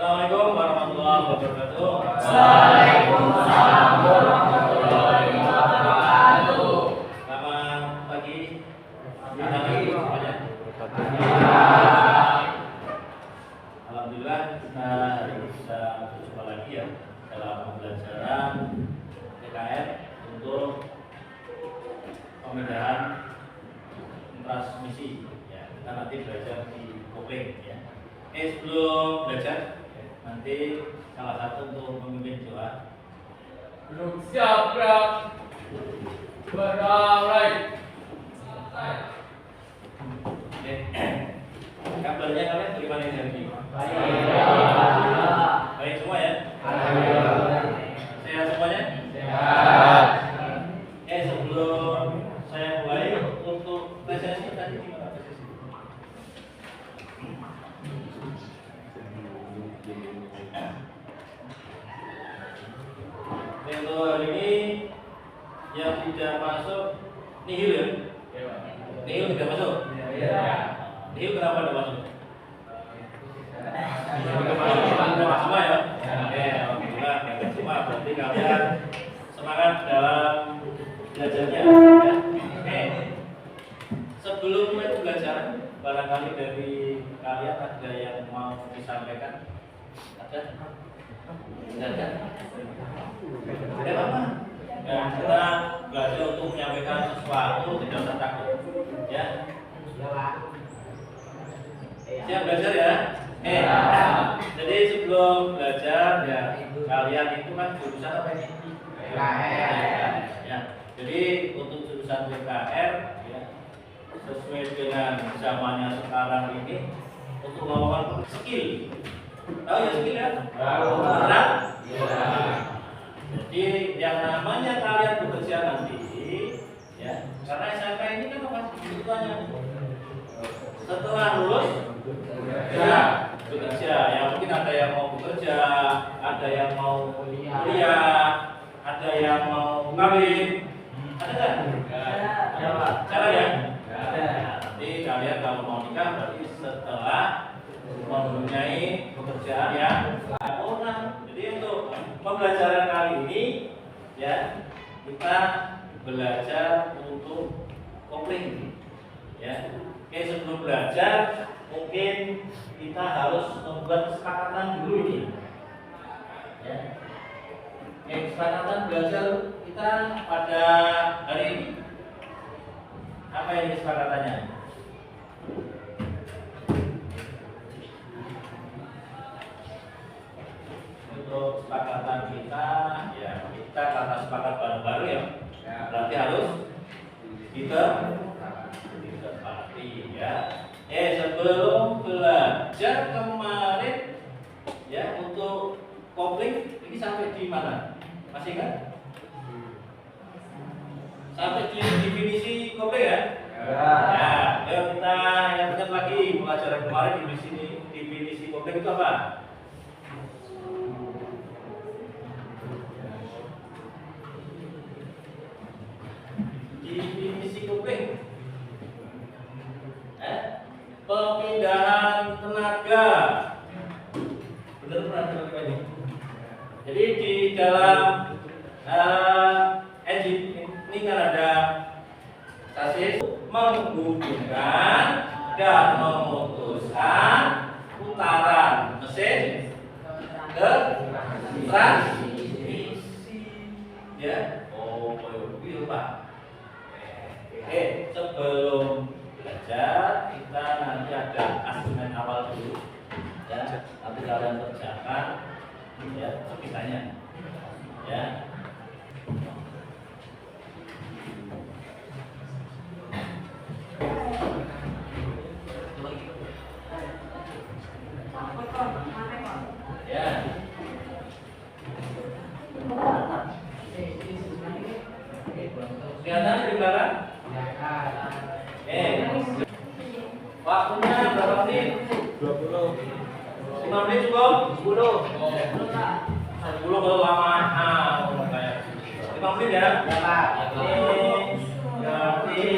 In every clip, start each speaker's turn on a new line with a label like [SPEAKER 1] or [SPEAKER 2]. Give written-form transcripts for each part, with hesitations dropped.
[SPEAKER 1] Assalamualaikum warahmatullahi wabarakatuh.
[SPEAKER 2] Waalaikumsalam warahmatullahi wabarakatuh.
[SPEAKER 1] Selamat pagi. Alhamdulillah kita bisa berjumpa lagi ya dalam pembelajaran PKR untuk pemindahan transmisi. Ya, kita nanti belajar di kopling ya. Sebelum belajar nanti salah satu untuk memimpin doa.
[SPEAKER 2] Belum siap, Bram. Berdalai.
[SPEAKER 1] Oke. Kabarnya kalian bagaimana ini hari ini? Baik semua ya? Sehat semuanya?
[SPEAKER 2] Sehat.
[SPEAKER 1] Sebelum saya mulai untuk presentasi tadi gimana presentasi? Untuk hari ini yang tidak masuk nihil ya? Nihil tidak masuk? Nihil kenapa tidak masuk? Semua ya? Alhamdulillah semua berarti kalian semangat dalam belajarnya ya? Sebelum mulai pembelajaran barangkali dari kalian ada yang mau disampaikan? Ada? Ada? Ada apa? Ya, kita belajar untuk menyampaikan sesuatu tidak usah takut ya? Siap belajar ya? Jadi sebelum belajar ya kalian itu kan jurusan apa ini? PKR. Ya. Jadi untuk jurusan PKR ya, sesuai dengan zamannya sekarang ini untuk melakukan skill. Tahu ya skill ya? Berat? Jadi yang namanya kalian bekerja nanti ya, karena SMK ini kan apa kebutuhannya? Setelah lulus bekerja, ya mungkin ada yang mau bekerja, ada yang mau kuliah, ada yang mau kawin, ada nggak? Ada Pak. Cara ya? Ada. Nanti kalian kalau mau nikah berarti setelah mempunyai pekerjaan yang orang. Jadi untuk pembelajaran kali ini ya kita belajar untuk kopling ya. Oke, sebelum belajar mungkin kita harus membuat kesepakatan dulu ini ya. Kesepakatan belajar kita pada hari ini apa ini kesepakatannya? Untuk kesepakatan kita ya, kita karena sepakat baru-baru ya, berarti harus kita sepakati ya. Sebelum belajar kemarin ya untuk kopling ini sampai di mana? Masih kan? Sampai di definisi kopling ya? Ya, ayo kita yang ingat lagi pelajaran kemarin definisi kopling itu apa? Definisi kopling pemindahan tenaga. Benar tenaga ini. Jadi di dalam engine ini kan ada sasis menghubungkan dan memutuskan putaran mesin ke transmisi. Ya. Oh, itu Pak. Sebelum belajar kita nanti ada asesmen awal dulu ya, nanti kalian kerjakan ya sepisahnya ya. Ya. Kelihatan di belakang? Waktunya berapa menit? 20. 5 menit cukup? 10. 10 kalau lama. 5 menit ya? Ini berarti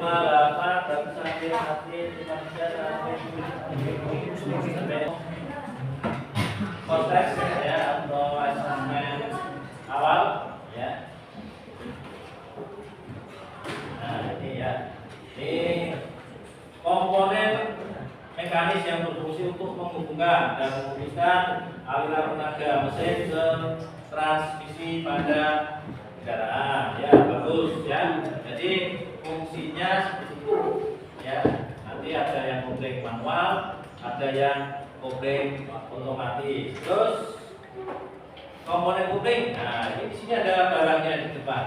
[SPEAKER 1] 8 sampai 1 sampai post test ya atau asesmen awal ya. Nah ini ya, ini komponen mekanis yang berfungsi untuk menghubungkan dan memutuskan aliran tenaga mesin ke transmisi pada kendaraan. Ya bagus ya. Jadi fungsinya seperti itu ya. Nanti ada yang kopling manual, ada yang kopling otomatis. Terus komponen kopling. Nah ini di sini ada barangnya di depan.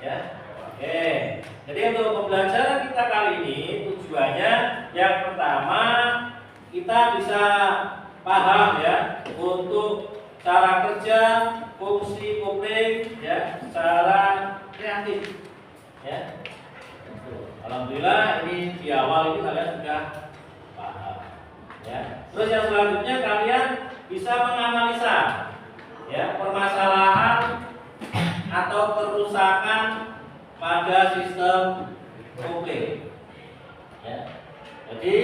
[SPEAKER 1] Ya. Oke, jadi untuk pembelajaran kita kali ini tujuannya yang pertama kita bisa paham ya untuk cara kerja fungsi kopling ya secara kreatif ya. Alhamdulillah ini di awal ini kalian sudah paham ya. Terus yang selanjutnya kalian bisa menganalisa ya permasalahan atau kerusakan pada sistem kopling. Ya. Jadi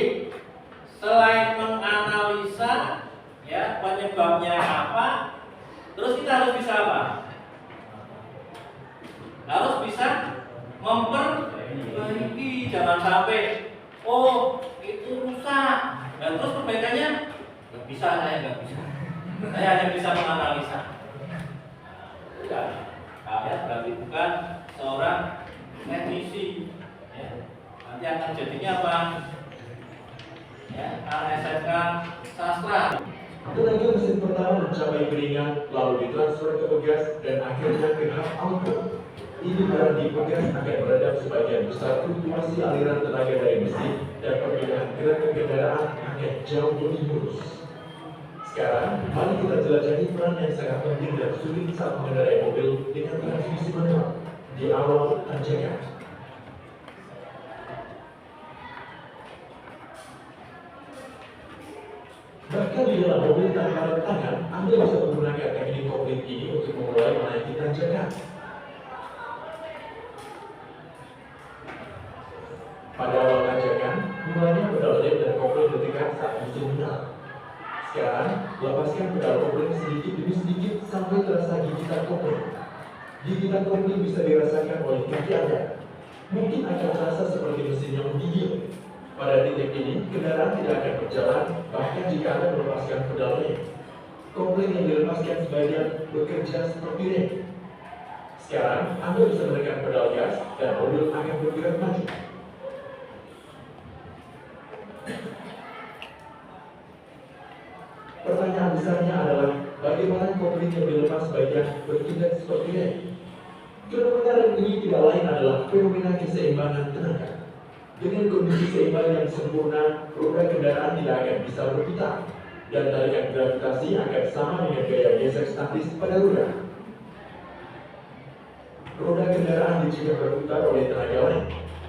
[SPEAKER 1] selain menganalisa ya penyebabnya apa, terus kita harus bisa apa? Harus bisa memperbaiki, jangan sampai oh itu rusak dan terus perbaikannya nggak bisa, saya nggak bisa. Saya hanya bisa menganalisa. Nah, kalian berarti bukan seorang teknisi ya. Nanti akan jadinya apa ya, SMK sastra.
[SPEAKER 3] Tenaga mesin pertama mencapai piringan, lalu ditransfer ke pegas dan akhirnya ke hub output. Ini barang di pegas akan meredam sebagian besar fluktuasi aliran tenaga dari mesin dan perpindahan gerakan kendaraan akan jauh lebih mulus. Sekarang, mari kita jelajahi peran yang sangat penting dan sulit saat mengendarai mobil dengan transmisi manual di awal tanjakan. Bahkan di dalam mobil tanpa rem tangan, Anda bisa menggunakan teknik kopling ini untuk memulai menaiki tanjakan. Pada awal tanjakan, mulainya pedal rem dan kopling ditekan saat mesin menyala. Sekarang, lepaskan pedal kopling sedikit demi sedikit sampai terasa gigitan kopling. Gigitan kopling bisa dirasakan oleh kaki Anda. Mungkin akan terasa seperti mesin yang menggigil. Pada titik ini, kendaraan tidak akan berjalan, bahkan jika Anda melepaskan pedal rem. Kopling yang dilepaskan sebagian bekerja seperti rem. Sekarang, Anda bisa menekan pedal gas dan mobil akan bergerak maju. Pertanyaan besarnya adalah, bagaimana kopling yang dilepas sebagian bertindak seperti rem? Fenomena rem ini tidak lain adalah fenomena keseimbangan tenaga. Dengan kondisi seimbang yang sempurna, roda kendaraan tidak akan bisa berputar, dan tarikan gravitasi akan sama dengan gaya geser statis pada roda. Roda kendaraan dicegah berputar oleh tenaga lain.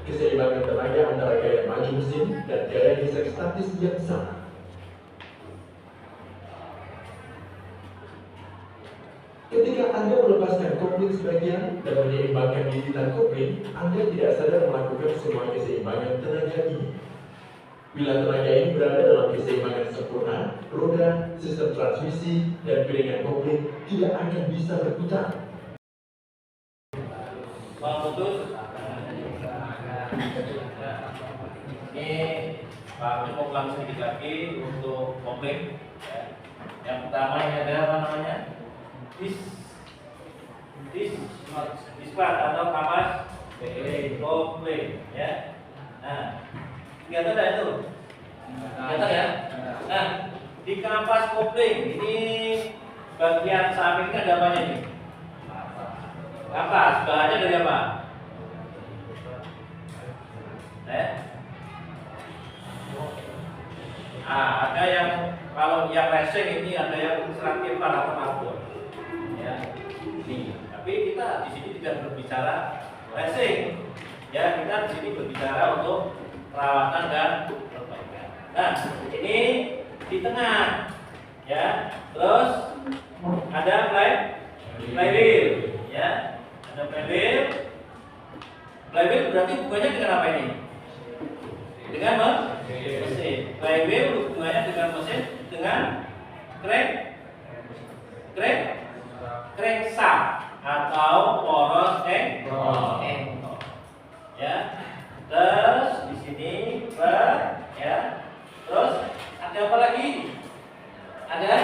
[SPEAKER 3] Keseimbangan tenaga antara gaya maju mesin dan gaya geser statis yang sama. Ketika Anda melepaskan kopling sebagian dan menyeimbangkan gigitan kopling, Anda tidak sadar melakukan semua keseimbangan tenaga ini. Bila tenaga ini berada dalam keseimbangan sempurna, roda, sistem transmisi, dan piringan kopling tidak akan bisa berputar.
[SPEAKER 1] Putus. Ini Pak mau ulang sedikit lagi untuk kopling. Ya. Yang pertama ini ada apa namanya? Displat atau kapas kopling ya. Nah, kelihatan ada itu? Kelihatan ya? Nah, di kapas kopling ini bagian samping ada apanya nih? Kapas, bahannya dari apa? Ada yang kalau yang racing ini ada yang serangkaian atau karbon. Ya, ini. Tapi kita di sini tidak berbicara racing. Ya, kita di sini berbicara untuk perawatan dan perbaikan. Nah, ini di tengah. Ya, terus ada flywheel. Ya, ada flywheel. Flywheel berarti hubungannya dengan apa ini? Dengan mesin. Flywheel hubungannya dengan mesin dengan crankshaft atau poros engkol. Ya. Terus di sini ya. Terus ada apa lagi? Ada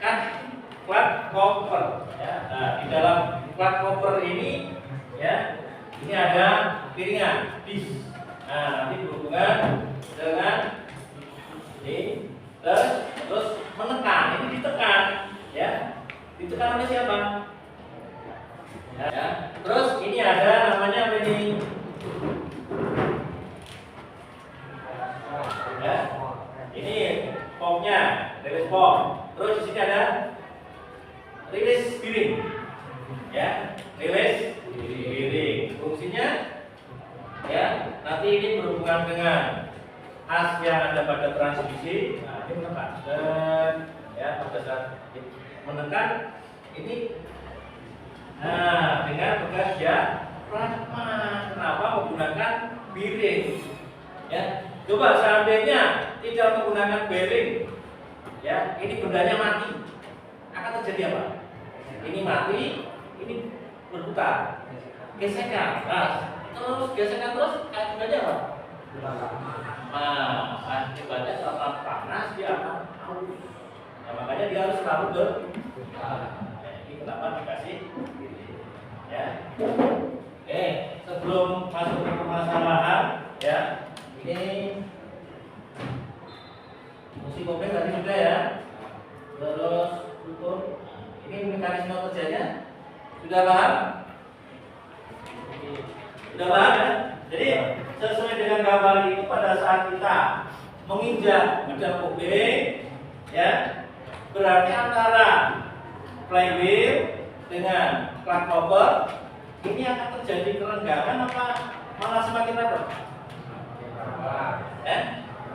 [SPEAKER 1] kan plat cover ya. Nah, di dalam plat cover ini ya, ini ada piringan disk. Nah, nanti berhubungan dengan ini terus menekan, ini ditekan ya. Ditekan oleh siapa? Ya. Terus ini ada namanya apa ini? Ya. Ini popnya, release pop. Terus di sini ada release bearing. Ya, release bearing. Fungsinya ya, nanti ini berhubungan dengan as yang ada pada transmisi. Nah, ini menekan. Dan ya, pada saat menekan ini dengan bekas diafragma. Kenapa menggunakan bearing? Ya, coba seandainya tidak menggunakan bearing, ya, ini bendanya mati, akan terjadi apa? Ini mati, ini berputar, gesekan, terus gesekan terus, akibatnya apa? Akibatnya saat panas dia akan aus. Nah, makanya dia harus selalu berputar. Ini kenapa dikasih ya. Sebelum masuk ke permasalahan ya, ini fungsi kopling tadi sudah ya. Terus ukur ini mekanisme kerjanya sudah paham? Sudah paham ya? Jadi sesuai dengan gambar itu pada saat kita menginjak bidang kopling ya, berarti antara flywheel dengan plat cover ini akan terjadi kerenggangan apa malah semakin rapat?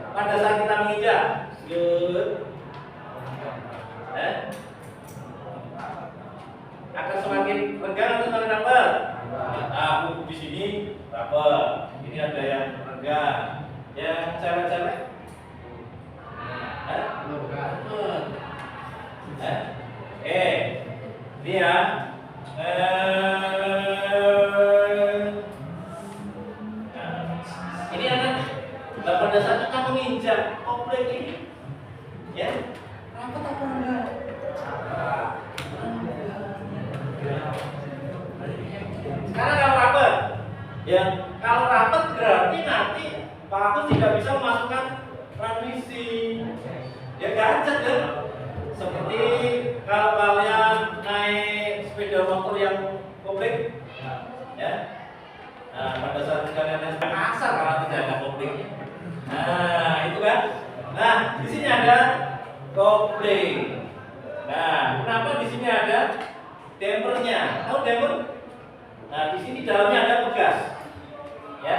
[SPEAKER 1] Pada saat kita menginjak, akan semakin renggang atau semakin rapat? Nah, di sini rapat. Ini ada yang renggang. Yang cewek-cewek? Ini ya. Ini akan pada saat kita menginjak kopling ini, ya, rapat apa enggak? Sekarang kalau rapat, ya, kalau rapat berarti nanti Pak Agus tidak bisa memasukkan transmisi, ya ganjat kan? Seperti kalau kalian naik sepeda motor yang kopling, ya. Nah, pada saat kalian naik kasar kalau tidak ada koplingnya. Nah, itu kan. Nah, di sini ada kopling. Nah, kenapa di sini ada dampernya? Tahu damper? Nah, di sini dalamnya ada pegas. Ya.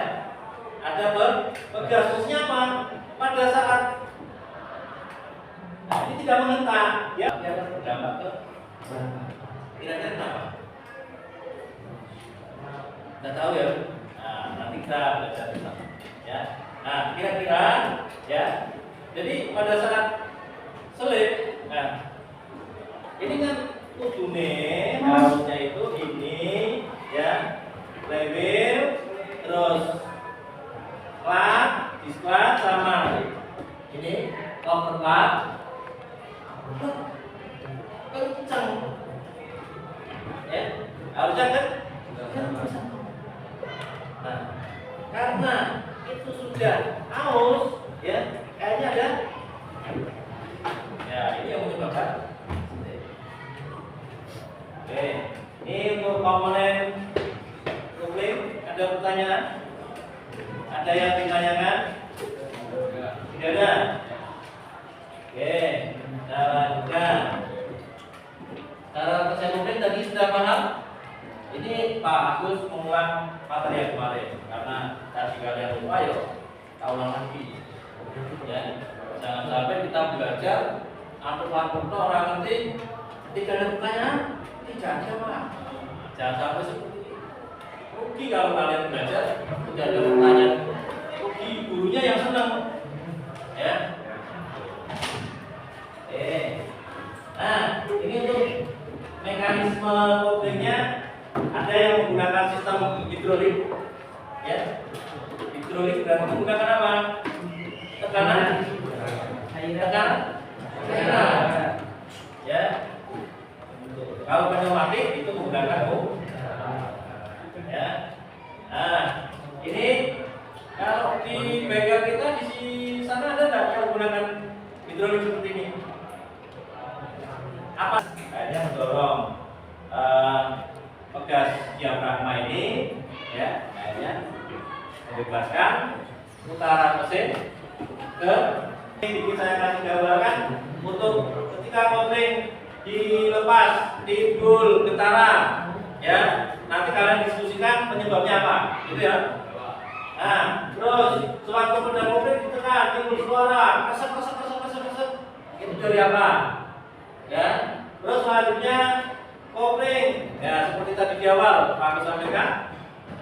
[SPEAKER 1] Ada pegas. Khususnya apa? Pada saat ini tidak mengentak, ya, dia akan berdampak ke kira-kira kenapa? Tidak tahu ya. Nah, nanti kita belajar bersama. Ya. Nah, kira-kira, ya. Jadi pada saat selip, nah, ini kan kudune harusnya itu ini, ya, flywheel, terus plat, disklat sama ini cover plat. Kencang, ya, harusnya kan? Nah, karena itu sudah aus, ya, kayaknya ada, ya, ini yang menyebabkan. Oke, ini untuk komponen kopling. Ada pertanyaan? Ada yang ditanyakan? Tidak ada. Oke, kita lanjutkan. Cara kerja kopling tadi sudah paham? Ini Pak Agus mengulang materi yang kemarin karena tadi kalian lupa, yuk kita ulang lagi. Ya, jangan sampai kita belajar ampun orang ngerti, tidak ada pertanyaan, tidak ada Pak. Jangan sampai seperti ini. Rugi kalau kalian belajar tidak ada pertanyaan. Rugi gurunya yang senang. Ya. Nah, ini untuk mekanisme koplingnya ada yang menggunakan sistem hidrolik. Ya. Hidrolik berarti menggunakan apa? Tekanan. Ya. Kalau pneumatik itu menggunakan ya. Nah, ini kalau di bengkel kita di sana ada nggak yang menggunakan hidrolik seperti ini? Apa? Kayaknya mendorong pegas diafragma ini, ya, kayaknya membebaskan putaran mesin ke. Ini saya kasih gambarkan untuk ketika kopling dilepas, timbul getaran, ya, nanti kalian diskusikan penyebabnya apa, gitu ya. Nah, terus sewaktu pedal kopling ditekan, timbul suara, kesek, itu dari apa? Ya, terus selanjutnya kopling, ya seperti tadi di awal Pak sampaikan,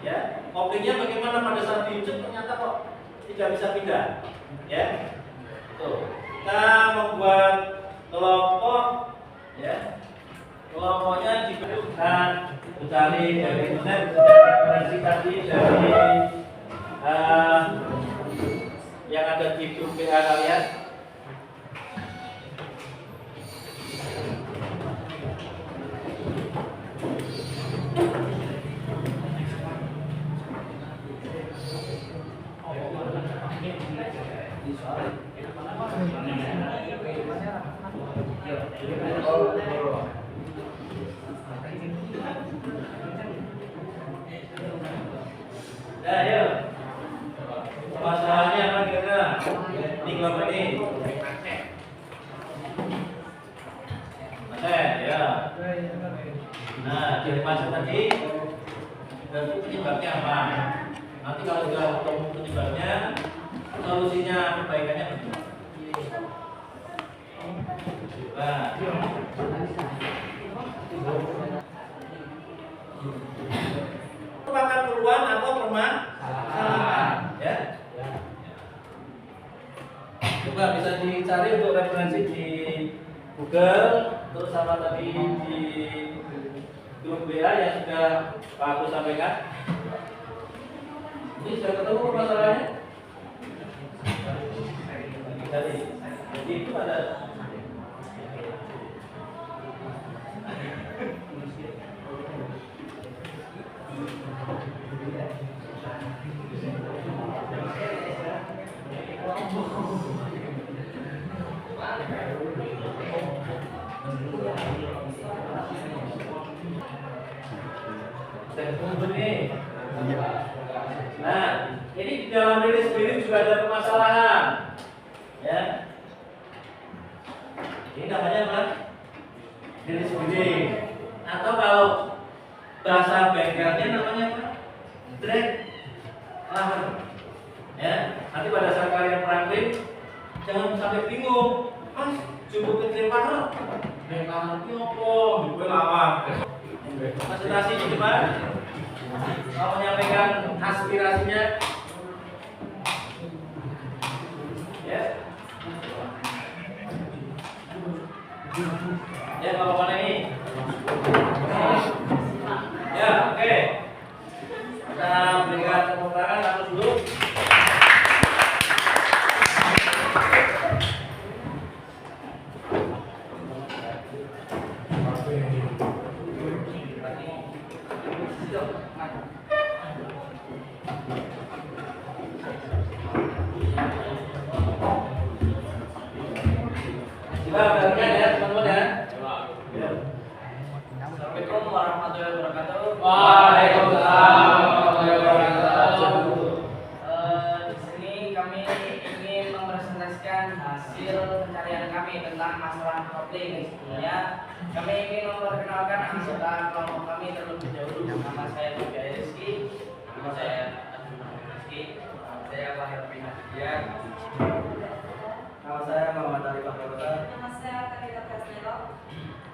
[SPEAKER 1] ya, koplingnya bagaimana pada saat diinjek ternyata kok tidak bisa pindah, ya. Tuh, kita membuat kelompok, ya, kelompoknya dibentukkan mencari dari internet referensi tadi dari yang ada di grup PA kalian. Nah, yuk. Masalahnya apa kira-kira? Ini kelompok ini. Ya. Nah, jadi masuk tadi. Berarti penyebabnya apa? Nanti kalau sudah ketemu penyebabnya, solusinya perbaikannya bagaimana? Nah, merupakan keluhan atau permasalahan, ya. Coba bisa dicari untuk referensi di Google, terus sama tadi di grup WA yang sudah Pak Agus sampaikan. Ini sudah ketemu masalahnya? Jadi itu ada. Nah, ini di dalam diri sendiri juga ada permasalahan, ya. Ini namanya apa? Diri sendiri. Atau kalau bahasa bengkelnya namanya apa? Drag lever. Ya, nanti pada saat kalian praktik jangan sampai bingung. Mas, cukup kecil banget. Drag lever itu apa? Gue lama. Konsentrasi di depan. Mau menyampaikan aspirasinya, ya. Ya, kalau mana ini? Ya, oke. Kita berikan tepuk tangan satu dulu. Silakan ya teman-teman ya.
[SPEAKER 2] Assalamualaikum warahmatullahi wabarakatuh.
[SPEAKER 4] Waalaikumsalam warahmatullahi wabarakatuh.
[SPEAKER 2] Di sini kami ingin mempresentasikan hasil pencarian kami tentang masalah kopling. Sebelumnya kami ingin memperkenalkan anggota kelompok kami terlebih dahulu. Nama saya Budi Rizky. Nama saya Rizky. Nama saya Wahid bin Hadian. Nama saya Muhammad Ali Bakrosa.
[SPEAKER 5] Nama saya Karina Presnelo.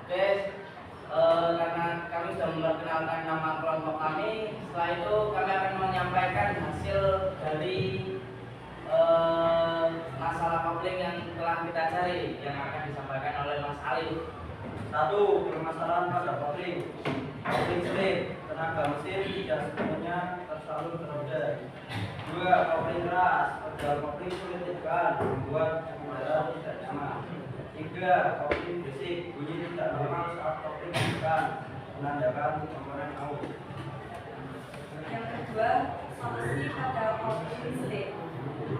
[SPEAKER 2] Oke, karena kami sudah memperkenalkan nama kelompok kami, setelah itu kami akan menyampaikan hasil dari masalah Alif.
[SPEAKER 6] 1. Permasalahan pada kopling slip, tenaga mesin tidak sepenuhnya tersalur ke roda. 2. Kopling keras, pedal kopling sulit ditekan, membuat pengendara tidak nyaman. 3. Kopling berisik, bunyi tidak normal saat kopling ditekan, menandakan komponen aus.
[SPEAKER 5] Yang kedua, solusi pada kopling slip.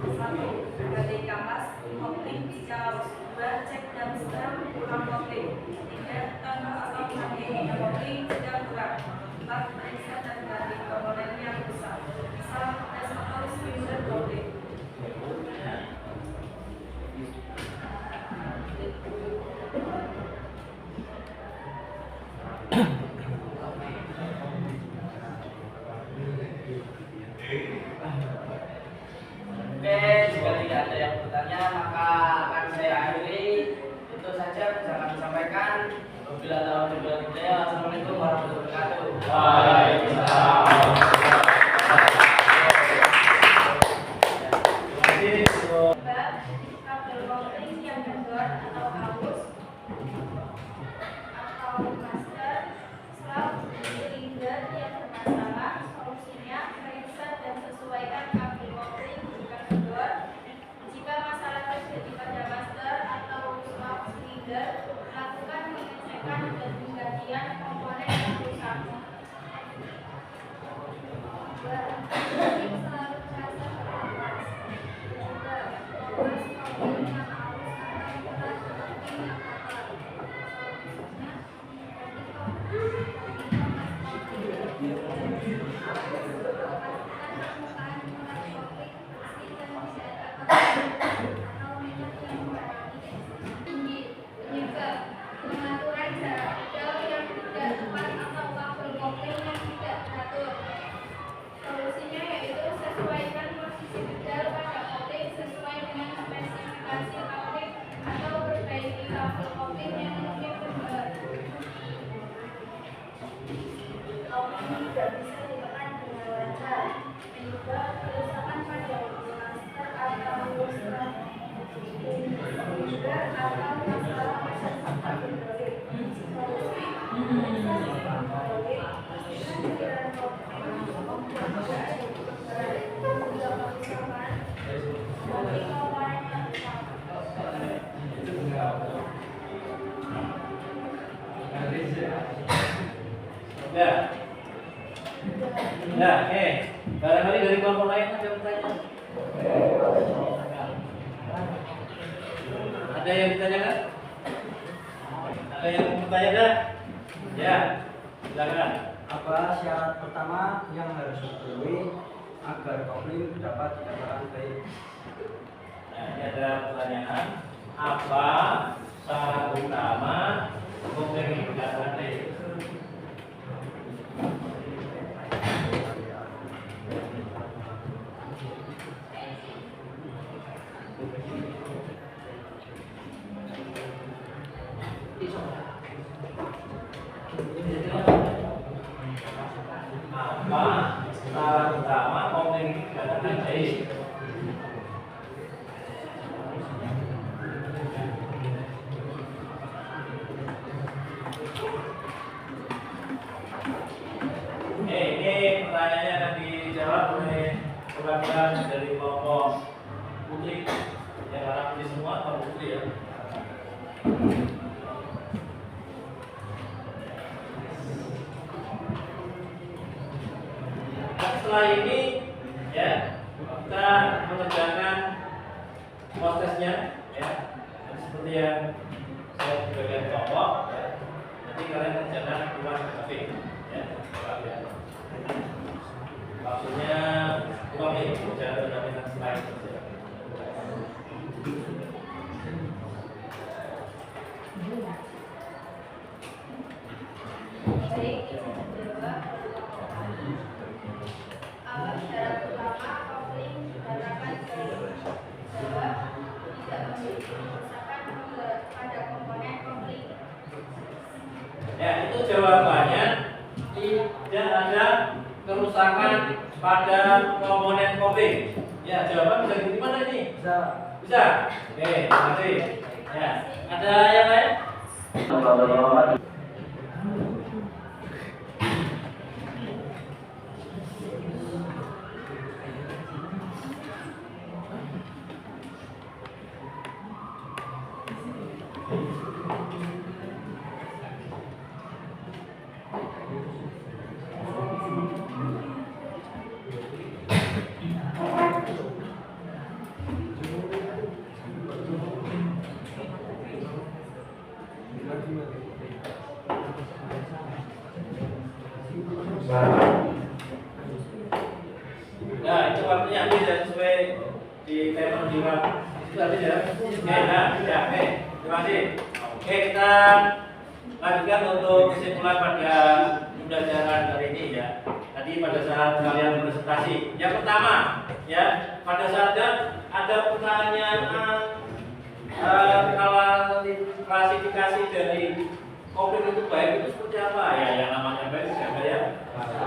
[SPEAKER 5] 1. Ganti kampas kopling jika harus. 2. Cek dan setel ulang kopling. 3. Tanpa atau ganti kopling jika kurang. 4. Periksa dan ganti komponen yang rusak. Misal tes atau silinder kopling.
[SPEAKER 2] Oke, jika tidak ada yang bertanya maka akan saya akhiri. Itu saja bisa kami sampaikan. Wabillahi taufiq wal hidayah. Assalamualaikum warahmatullahi wabarakatuh.
[SPEAKER 4] Waalaikumsalam.
[SPEAKER 5] Bab kabel kopling yang kendor atau halus atau master slab silinder yang bermasalah. Solusinya periksa dan sesuaikan kabel kopling jika kendor. Jika masalah terjadi pada master atau slab silinder, lakukan pengecekan dan penggantian komponen yang rusak. 2. Kopling selalu terasa terlepas. 3. Kompas kopling yang halus atau berat kopling yang kotor. Solusinya ganti kompas kopling. Pastikan permukaan muat kopling bersih dan tidak terkotori atau minyak yang berwarna tinggi. 3. Pengaturan jarak pedal yang tidak tepat atau kabel kopling yang tidak teratur. Solusinya yaitu sesuaikan posisi pedal pada kopling sesuai dengan spesifikasi kopling atau perbaiki kabel kopling yang mungkin kendor. Kopling tidak bisa ditekan dengan lancar. Juga kerusakan pada master atau slab silinder atau masalah mesin sistem hidrolik. Solusi periksa sistem hidrolik, pastikan cairan kopling tidak ada di permukaan. Juga memisahkan kopling komponen yang rusak.
[SPEAKER 1] Ya. Ya, oke. Barangkali dari kelompok lain ada yang bertanya? Ada yang ditanyakan? Ada yang mau bertanya dah? Ya, silakan.
[SPEAKER 6] Apa syarat pertama yang harus dipenuhi agar kopling dapat dikatakan baik?
[SPEAKER 1] Nah, ini ada pertanyaan. Apa syarat utama kopling dikatakan baik? Apa syarat utama kopling dikatakan baik? Ini pertanyaannya akan dijawab oleh perwakilan dari kelompok putri. Ya, karena putri semua kelompok putri ya. Nah, setelah ini ya kita mengerjakan prosesnya ya. Dan seperti yang saya sebagai kelompok ya. Nanti kalian kerjakan luar grafik ya. Maksudnya uang ini jangan menggunakan slide saja.
[SPEAKER 5] Baik, izin menjawab. Apa syarat utama kopling dikatakan baik? Jawab, tidak memiliki kerusakan pada komponen kopling.
[SPEAKER 1] Ya, itu jawabannya tidak ada kerusakan pada komponen kopling. Ya, jawaban bisa diterima ini?
[SPEAKER 6] Bisa.
[SPEAKER 1] Bisa. Oke, terima kasih. Ya, ada yang lain? Nah, itu waktunya habis ya, sesuai di timer di itu habis ya. Oke, nah, ya, oke, terima kasih. Oke, kita lanjutkan untuk kesimpulan pada pembelajaran hari ini ya. Tadi pada saat kalian presentasi, yang pertama ya, pada saat ada pertanyaan klasifikasi dari konflik itu baik itu seperti apa ya? Yang namanya baik siapa ya?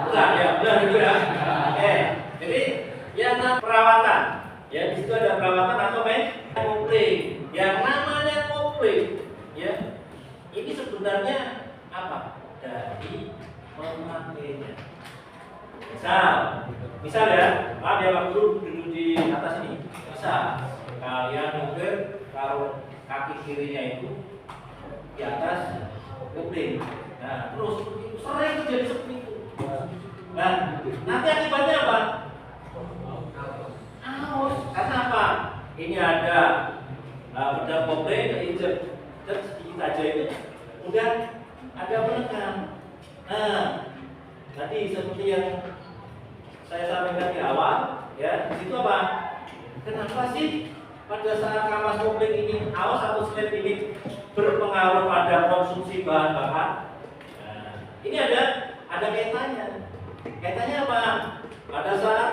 [SPEAKER 1] Benar ya, benar gitu ya. Oke, jadi yang perawatan ya, di situ ada perawatan atau konflik. Yang namanya konflik ya, ini sebenarnya apa? Dari pemakainya. Misal ya, maaf ya Pak Guru duduk di atas ini. Misal kalian nyupir taruh kaki kirinya itu di atas kopling. Nah, terus sering terjadi seperti itu. Nah, nanti akibatnya apa? Aus. Karena apa? Ini ada benda kopling keinjek sedikit aja itu, kemudian ada penekan. Nah, tadi seperti yang saya sampaikan di awal, ya, di situ apa? Kenapa sih pada saat kampas kopling ini aus atau slip ini berpengaruh pada konsumsi bahan bakar? Nah, ini ada kaitannya. Kaitannya apa? Pada saat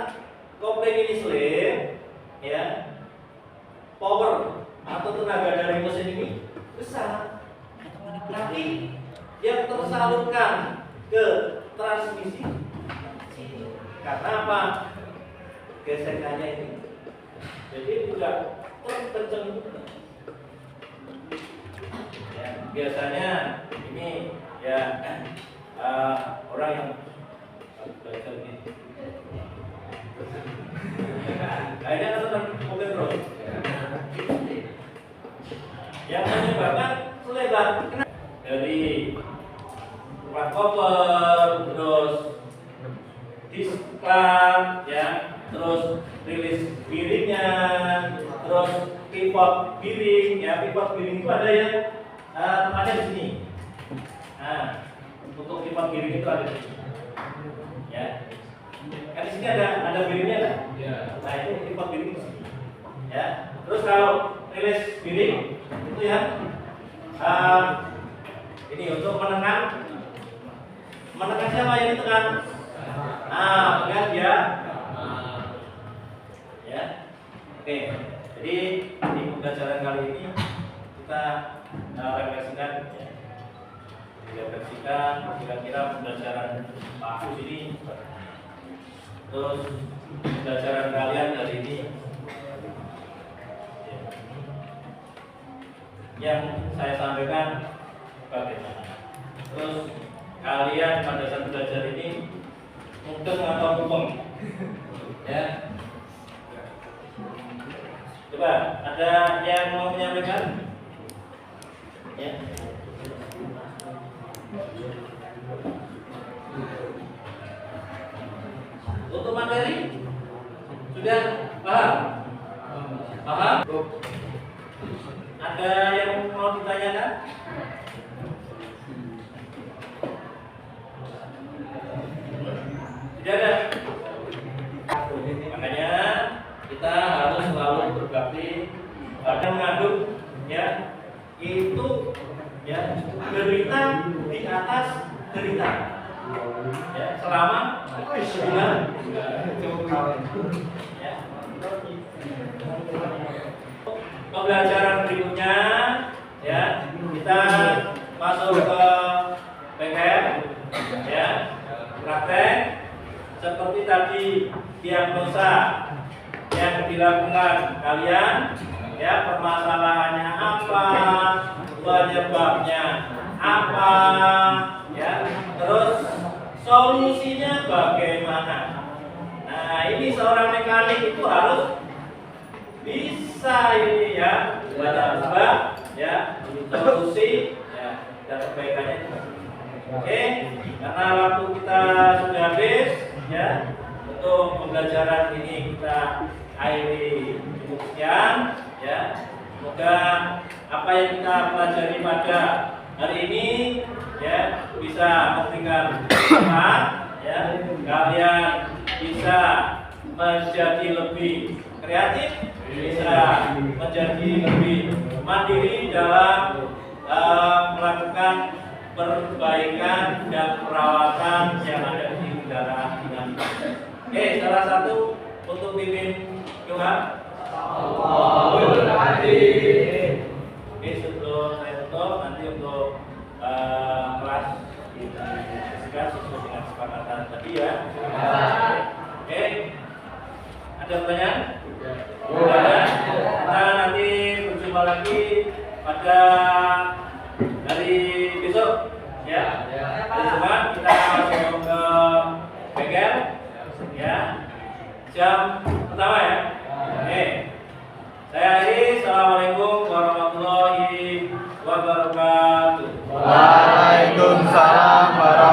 [SPEAKER 1] kopling ini slip, ya, power atau tenaga dari mesin ini besar, tapi yang tersalurkan ke transmisi karena apa? Gesekannya ini, jadi tidak terkencang. Ya, biasanya ini ya orang yang belajar ini, akhirnya kan mobil terus. Yang menyebabkan selebar dari plat koper, terus disklam, ya, terus rilis biringnya, terus pivot biring, ya, pivot biring itu ada yang tempatnya di sini. Nah, untuk pivot biring itu ada di sini, ya. Kan di sini ada biringnya kan? Nah, itu pivot biring di sini, ya. Terus kalau rilis biring itu ya, ini untuk menekan siapa yang ditekan? Kan ya. Ya. Oke. Jadi di pembelajaran kali ini kita refleksikan ya. Refleksikan kira-kira pembelajaran Pak Agus ini. Terus pembelajaran kalian hari ini ya, yang saya sampaikan bagaimana. Terus kalian pada saat belajar ini mungkin atau kupeng, ya. Coba ada yang mau menyampaikan? Ya. Untuk materi sudah paham? Paham? Ada yang mau ditanyakan? Tidak ada. Makanya kita harus selalu berbakti pada mengandung, ya, itu ya derita di atas derita, ya, selama 9 bulan. Ya. Pembelajaran berikutnya, ya, kita masuk ke PKM, ya, praktek. Seperti tadi diagnosa yang dilakukan kalian, ya, permasalahannya apa, penyebabnya apa, ya, terus solusinya bagaimana. Nah, ini seorang mekanik itu harus bisa ini ya, banyak sebab, ya, solusi, ya, dan perbaikannya juga. Oke, karena waktu kita sudah habis, ya, untuk pembelajaran ini kita akhiri cukup sekian, ya. Semoga apa yang kita pelajari pada hari ini, ya, bisa memberikan manfaat, ya. Kalian bisa menjadi lebih kreatif, bisa menjadi lebih mandiri dalam melakukan perbaikan dan perawatan yang ada di kendaraan dengan. Oke, salah satu untuk pimpin doa. Oke, sebelum saya tutup, nanti untuk kelas kita diskusikan sesuai dengan kesepakatan tadi ya. Oke, ada pertanyaan? Ada. Kita nanti berjumpa lagi pada hari besok, ya. Hari Jumat kita langsung ke bengkel, ya. Jam pertama ya. Oke. Saya akhiri. Assalamualaikum warahmatullahi wabarakatuh.
[SPEAKER 4] Waalaikumsalam warahmatullahi